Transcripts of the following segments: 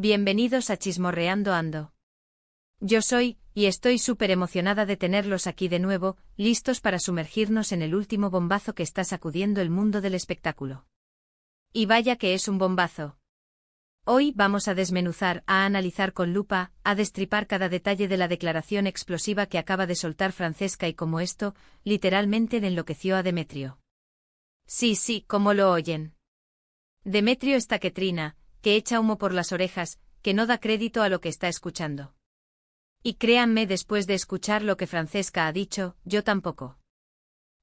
Bienvenidos a Chismorreando Ando. Yo soy, y estoy súper emocionada de tenerlos aquí de nuevo, listos para sumergirnos en el último bombazo que está sacudiendo el mundo del espectáculo. Y vaya que es un bombazo. Hoy vamos a desmenuzar, a analizar con lupa, a destripar cada detalle de la declaración explosiva que acaba de soltar Francesca y cómo esto, literalmente enloqueció a Demetrio. Sí, como lo oyen. Demetrio está que trina, que echa humo por las orejas, que no da crédito a lo que está escuchando. Y créanme, después de escuchar lo que Francesca ha dicho, yo tampoco.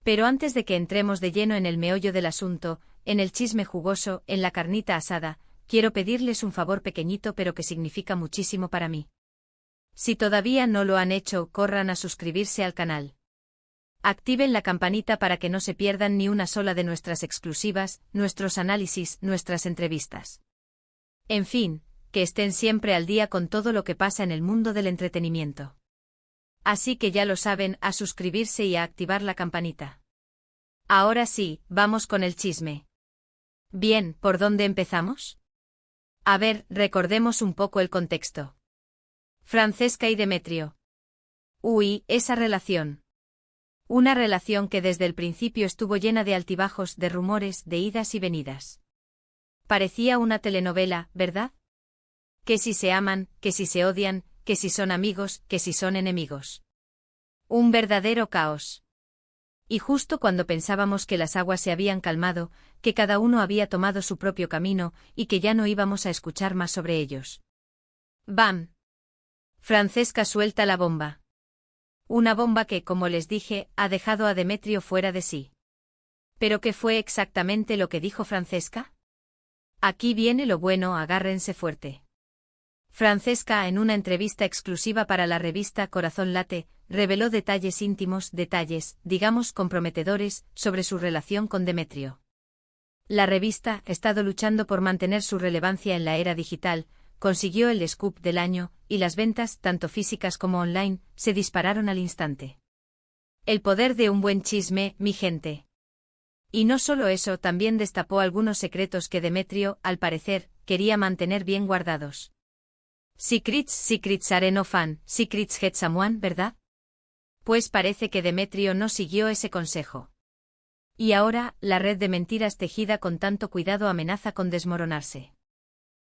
Pero antes de que entremos de lleno en el meollo del asunto, en el chisme jugoso, en la carnita asada, quiero pedirles un favor pequeñito pero que significa muchísimo para mí. Si todavía no lo han hecho, corran a suscribirse al canal. Activen la campanita para que no se pierdan ni una sola de nuestras exclusivas, nuestros análisis, nuestras entrevistas. En fin, que estén siempre al día con todo lo que pasa en el mundo del entretenimiento. Así que ya lo saben, a suscribirse y a activar la campanita. Ahora sí, vamos con el chisme. Bien, ¿por dónde empezamos? A ver, recordemos un poco el contexto. Francesca y Demetrio. Uy, esa relación. Una relación que desde el principio estuvo llena de altibajos, de rumores, de idas y venidas. Parecía una telenovela, ¿verdad? Que si se aman, que si se odian, que si son amigos, que si son enemigos. Un verdadero caos. Y justo cuando pensábamos que las aguas se habían calmado, que cada uno había tomado su propio camino, y que ya no íbamos a escuchar más sobre ellos. ¡Bam! Francesca suelta la bomba. Una bomba que, como les dije, ha dejado a Demetrio fuera de sí. ¿Pero qué fue exactamente lo que dijo Francesca? Aquí viene lo bueno, agárrense fuerte. Francesca, en una entrevista exclusiva para la revista Corazón Late, reveló detalles íntimos, detalles, digamos, comprometedores, sobre su relación con Demetrio. La revista ha estado luchando por mantener su relevancia en la era digital, consiguió el scoop del año, y las ventas, tanto físicas como online, se dispararon al instante. El poder de un buen chisme, mi gente. Y no solo eso, también destapó algunos secretos que Demetrio, al parecer, quería mantener bien guardados. Secrets are no fun, secrets get someone, ¿verdad? Pues parece que Demetrio no siguió ese consejo. Y ahora, la red de mentiras tejida con tanto cuidado amenaza con desmoronarse.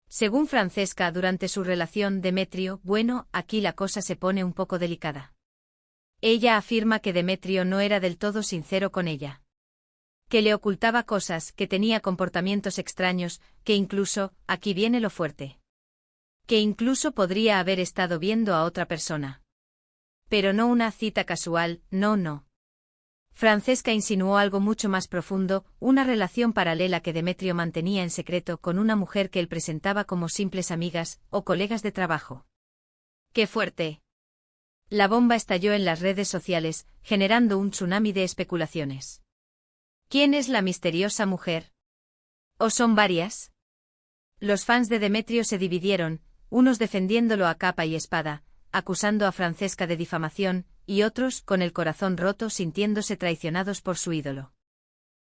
Según Francesca, durante su relación Demetrio, bueno, aquí la cosa se pone un poco delicada. Ella afirma que Demetrio no era del todo sincero con ella. Que le ocultaba cosas, que tenía comportamientos extraños, que incluso, aquí viene lo fuerte. Que incluso podría haber estado viendo a otra persona. Pero no una cita casual, no. Francesca insinuó algo mucho más profundo, una relación paralela que Demetrio mantenía en secreto con una mujer que él presentaba como simples amigas o colegas de trabajo. ¡Qué fuerte! La bomba estalló en las redes sociales, generando un tsunami de especulaciones. ¿Quién es la misteriosa mujer? ¿O son varias? Los fans de Demetrio se dividieron, unos defendiéndolo a capa y espada, acusando a Francesca de difamación, y otros, con el corazón roto, sintiéndose traicionados por su ídolo.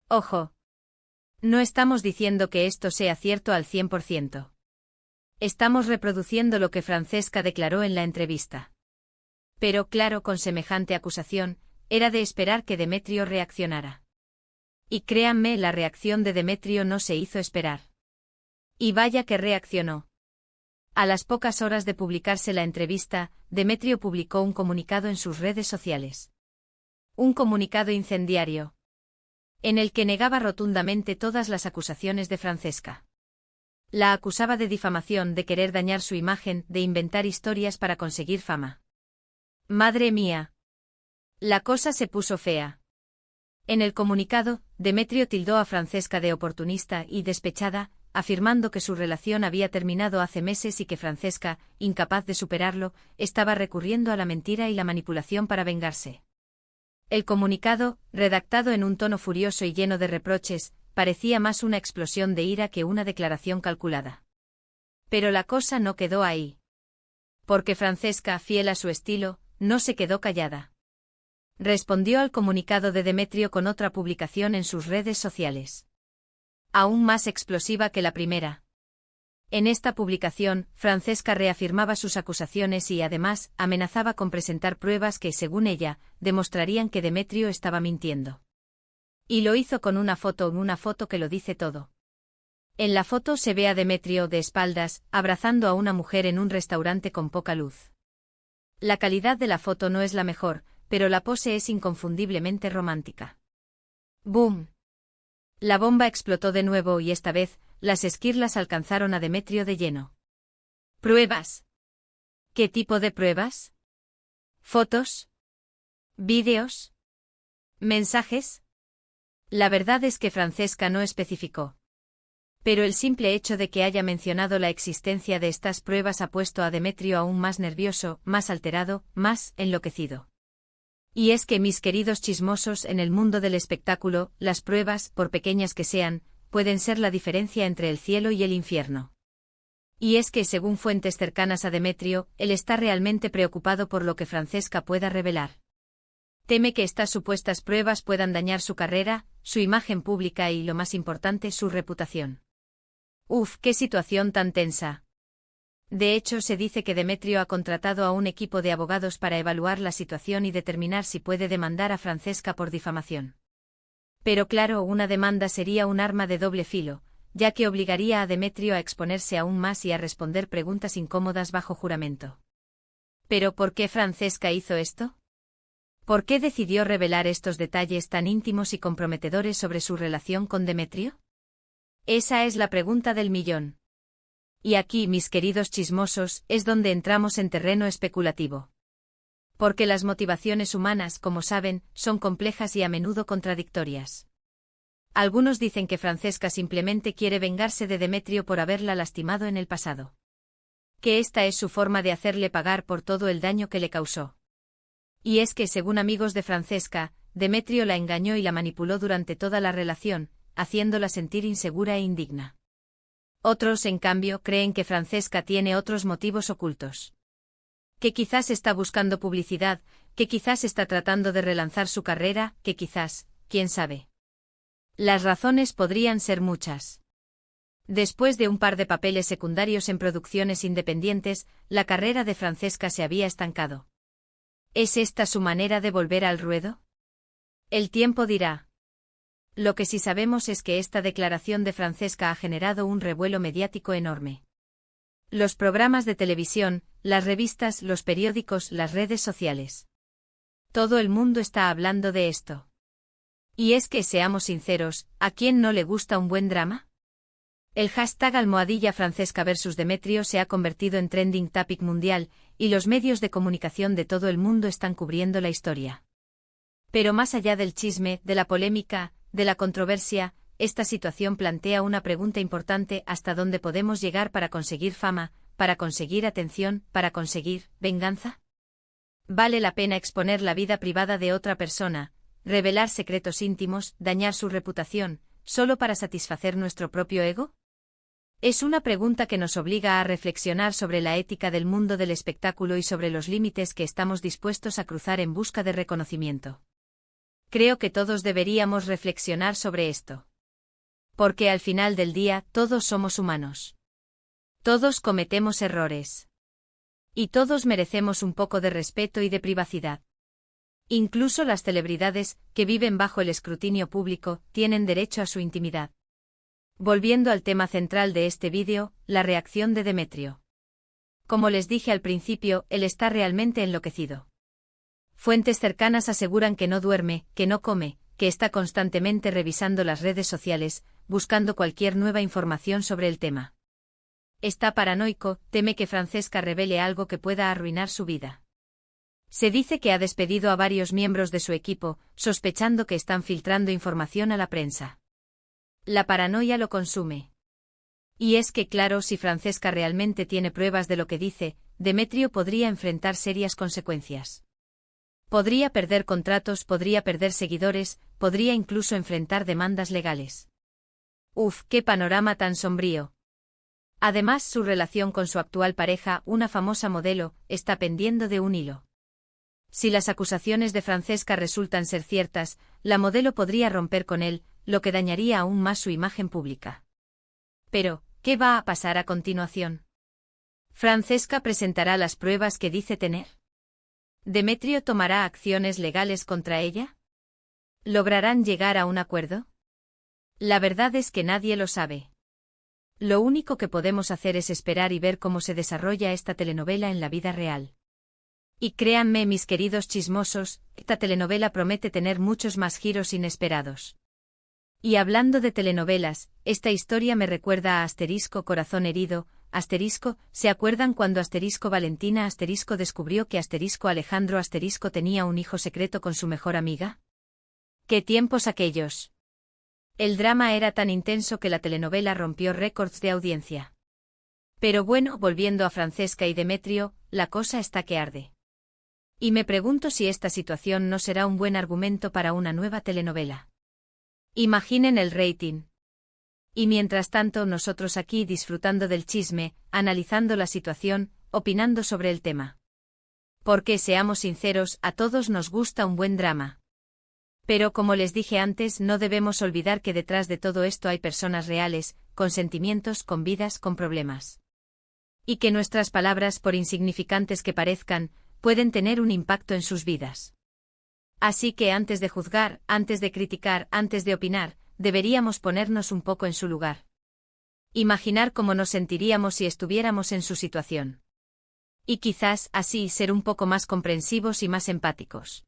Ojo. No estamos diciendo que esto sea cierto al 100%. Estamos reproduciendo lo que Francesca declaró en la entrevista. Pero claro, con semejante acusación, era de esperar que Demetrio reaccionara. Y créanme, la reacción de Demetrio no se hizo esperar. Y vaya que reaccionó. A las pocas horas de publicarse la entrevista, Demetrio publicó un comunicado en sus redes sociales. Un comunicado incendiario. En el que negaba rotundamente todas las acusaciones de Francesca. La acusaba de difamación, de querer dañar su imagen, de inventar historias para conseguir fama. ¡Madre mía! La cosa se puso fea. En el comunicado, Demetrio tildó a Francesca de oportunista y despechada, afirmando que su relación había terminado hace meses y que Francesca, incapaz de superarlo, estaba recurriendo a la mentira y la manipulación para vengarse. El comunicado, redactado en un tono furioso y lleno de reproches, parecía más una explosión de ira que una declaración calculada. Pero la cosa no quedó ahí. Porque Francesca, fiel a su estilo, no se quedó callada. Respondió al comunicado de Demetrio con otra publicación en sus redes sociales. Aún más explosiva que la primera. En esta publicación, Francesca reafirmaba sus acusaciones y, además, amenazaba con presentar pruebas que, según ella, demostrarían que Demetrio estaba mintiendo. Y lo hizo con una foto que lo dice todo. En la foto se ve a Demetrio de espaldas, abrazando a una mujer en un restaurante con poca luz. La calidad de la foto no es la mejor, pero la pose es inconfundiblemente romántica. ¡Boom! La bomba explotó de nuevo y esta vez, las esquirlas alcanzaron a Demetrio de lleno. ¿Pruebas? ¿Qué tipo de pruebas? ¿Fotos? ¿Vídeos? ¿Mensajes? La verdad es que Francesca no especificó. Pero el simple hecho de que haya mencionado la existencia de estas pruebas ha puesto a Demetrio aún más nervioso, más alterado, más enloquecido. Y es que, mis queridos chismosos, en el mundo del espectáculo, las pruebas, por pequeñas que sean, pueden ser la diferencia entre el cielo y el infierno. Y es que, según fuentes cercanas a Demetrio, él está realmente preocupado por lo que Francesca pueda revelar. Teme que estas supuestas pruebas puedan dañar su carrera, su imagen pública y, lo más importante, su reputación. Uf, qué situación tan tensa. De hecho, se dice que Demetrio ha contratado a un equipo de abogados para evaluar la situación y determinar si puede demandar a Francesca por difamación. Pero claro, una demanda sería un arma de doble filo, ya que obligaría a Demetrio a exponerse aún más y a responder preguntas incómodas bajo juramento. ¿Pero por qué Francesca hizo esto? ¿Por qué decidió revelar estos detalles tan íntimos y comprometedores sobre su relación con Demetrio? Esa es la pregunta del millón. Y aquí, mis queridos chismosos, es donde entramos en terreno especulativo. Porque las motivaciones humanas, como saben, son complejas y a menudo contradictorias. Algunos dicen que Francesca simplemente quiere vengarse de Demetrio por haberla lastimado en el pasado. Que esta es su forma de hacerle pagar por todo el daño que le causó. Y es que, según amigos de Francesca, Demetrio la engañó y la manipuló durante toda la relación, haciéndola sentir insegura e indigna. Otros, en cambio, creen que Francesca tiene otros motivos ocultos. Que quizás está buscando publicidad, que quizás está tratando de relanzar su carrera, que quizás, quién sabe. Las razones podrían ser muchas. Después de un par de papeles secundarios en producciones independientes, la carrera de Francesca se había estancado. ¿Es esta su manera de volver al ruedo? El tiempo dirá. Lo que sí sabemos es que esta declaración de Francesca ha generado un revuelo mediático enorme. Los programas de televisión, las revistas, los periódicos, las redes sociales. Todo el mundo está hablando de esto. Y es que, seamos sinceros, ¿a quién no le gusta un buen drama? El hashtag #Francesca vs Demetrio se ha convertido en trending topic mundial, y los medios de comunicación de todo el mundo están cubriendo la historia. Pero más allá del chisme, de la polémica, de la controversia, esta situación plantea una pregunta importante: ¿hasta dónde podemos llegar para conseguir fama, para conseguir atención, para conseguir venganza? ¿Vale la pena exponer la vida privada de otra persona, revelar secretos íntimos, dañar su reputación, solo para satisfacer nuestro propio ego? Es una pregunta que nos obliga a reflexionar sobre la ética del mundo del espectáculo y sobre los límites que estamos dispuestos a cruzar en busca de reconocimiento. Creo que todos deberíamos reflexionar sobre esto. Porque al final del día, todos somos humanos. Todos cometemos errores. Y todos merecemos un poco de respeto y de privacidad. Incluso las celebridades, que viven bajo el escrutinio público, tienen derecho a su intimidad. Volviendo al tema central de este vídeo, la reacción de Demetrio. Como les dije al principio, él está realmente enloquecido. Fuentes cercanas aseguran que no duerme, que no come, que está constantemente revisando las redes sociales, buscando cualquier nueva información sobre el tema. Está paranoico, teme que Francesca revele algo que pueda arruinar su vida. Se dice que ha despedido a varios miembros de su equipo, sospechando que están filtrando información a la prensa. La paranoia lo consume. Y es que claro, si Francesca realmente tiene pruebas de lo que dice, Demetrio podría enfrentar serias consecuencias. Podría perder contratos, podría perder seguidores, podría incluso enfrentar demandas legales. Uf, qué panorama tan sombrío. Además, su relación con su actual pareja, una famosa modelo, está pendiendo de un hilo. Si las acusaciones de Francesca resultan ser ciertas, la modelo podría romper con él, lo que dañaría aún más su imagen pública. Pero, ¿Qué va a pasar a continuación? ¿Francesca presentará las pruebas que dice tener? ¿Demetrio tomará acciones legales contra ella? ¿Lograrán llegar a un acuerdo? La verdad es que nadie lo sabe. Lo único que podemos hacer es esperar y ver cómo se desarrolla esta telenovela en la vida real. Y créanme, mis queridos chismosos, esta telenovela promete tener muchos más giros inesperados. Y hablando de telenovelas, esta historia me recuerda a Asterisco Corazón Herido. Asterisco, ¿se acuerdan cuando Asterisco Valentina Asterisco descubrió que Asterisco Alejandro Asterisco tenía un hijo secreto con su mejor amiga? ¡Qué tiempos aquellos! El drama era tan intenso que la telenovela rompió récords de audiencia. Pero bueno, volviendo a Francesca y Demetrio, la cosa está que arde. Y me pregunto si esta situación no será un buen argumento para una nueva telenovela. Imaginen el rating. Y mientras tanto nosotros aquí disfrutando del chisme, analizando la situación, opinando sobre el tema. Porque seamos sinceros, a todos nos gusta un buen drama. Pero como les dije antes, no debemos olvidar que detrás de todo esto hay personas reales, con sentimientos, con vidas, con problemas. Y que nuestras palabras, por insignificantes que parezcan, pueden tener un impacto en sus vidas. Así que antes de juzgar, antes de criticar, antes de opinar, deberíamos ponernos un poco en su lugar. Imaginar cómo nos sentiríamos si estuviéramos en su situación. Y quizás, así, ser un poco más comprensivos y más empáticos.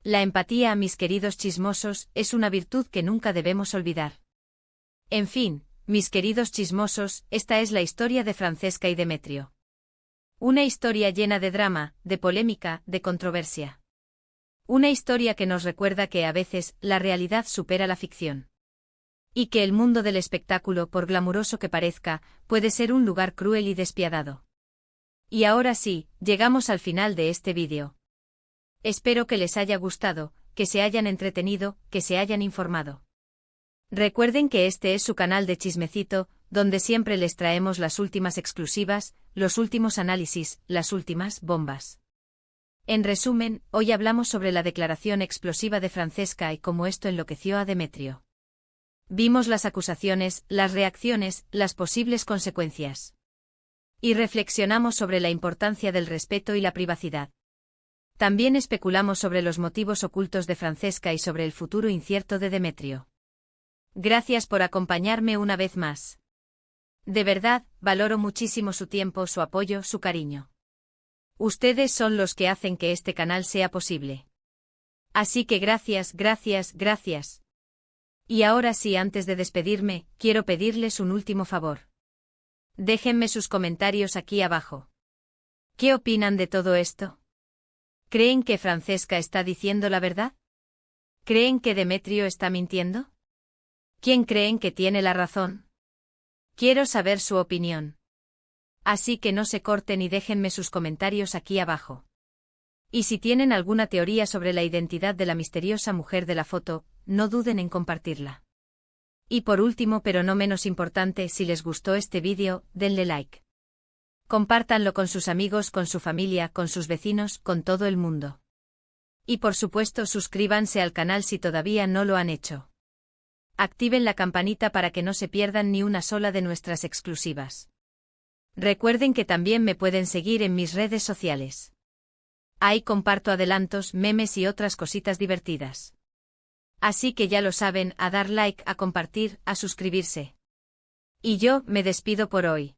La empatía, mis queridos chismosos, es una virtud que nunca debemos olvidar. En fin, mis queridos chismosos, esta es la historia de Francesca y Demetrio. Una historia llena de drama, de polémica, de controversia. Una historia que nos recuerda que a veces la realidad supera la ficción. Y que el mundo del espectáculo, por glamuroso que parezca, puede ser un lugar cruel y despiadado. Y ahora sí, llegamos al final de este vídeo. Espero que les haya gustado, que se hayan entretenido, que se hayan informado. Recuerden que este es su canal de Chismecito, donde siempre les traemos las últimas exclusivas, los últimos análisis, las últimas bombas. En resumen, hoy hablamos sobre la declaración explosiva de Francesca y cómo esto enloqueció a Demetrio. Vimos las acusaciones, las reacciones, las posibles consecuencias. Y reflexionamos sobre la importancia del respeto y la privacidad. También especulamos sobre los motivos ocultos de Francesca y sobre el futuro incierto de Demetrio. Gracias por acompañarme una vez más. De verdad, valoro muchísimo su tiempo, su apoyo, su cariño. Ustedes son los que hacen que este canal sea posible. Así que gracias, gracias, gracias. Y ahora sí, antes de despedirme, quiero pedirles un último favor. Déjenme sus comentarios aquí abajo. ¿Qué opinan de todo esto? ¿Creen que Francesca está diciendo la verdad? ¿Creen que Demetrio está mintiendo? ¿Quién creen que tiene la razón? Quiero saber su opinión. Así que no se corten y déjenme sus comentarios aquí abajo. Y si tienen alguna teoría sobre la identidad de la misteriosa mujer de la foto, no duden en compartirla. Y por último, pero no menos importante, si les gustó este vídeo, denle like. Compártanlo con sus amigos, con su familia, con sus vecinos, con todo el mundo. Y por supuesto, suscríbanse al canal si todavía no lo han hecho. Activen la campanita para que no se pierdan ni una sola de nuestras exclusivas. Recuerden que también me pueden seguir en mis redes sociales. Ahí comparto adelantos, memes y otras cositas divertidas. Así que ya lo saben, a dar like, a compartir, a suscribirse. Y yo, me despido por hoy.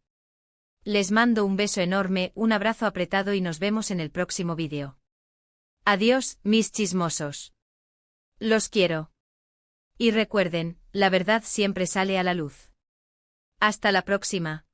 Les mando un beso enorme, un abrazo apretado y nos vemos en el próximo vídeo. Adiós, mis chismosos. Los quiero. Y recuerden, la verdad siempre sale a la luz. Hasta la próxima.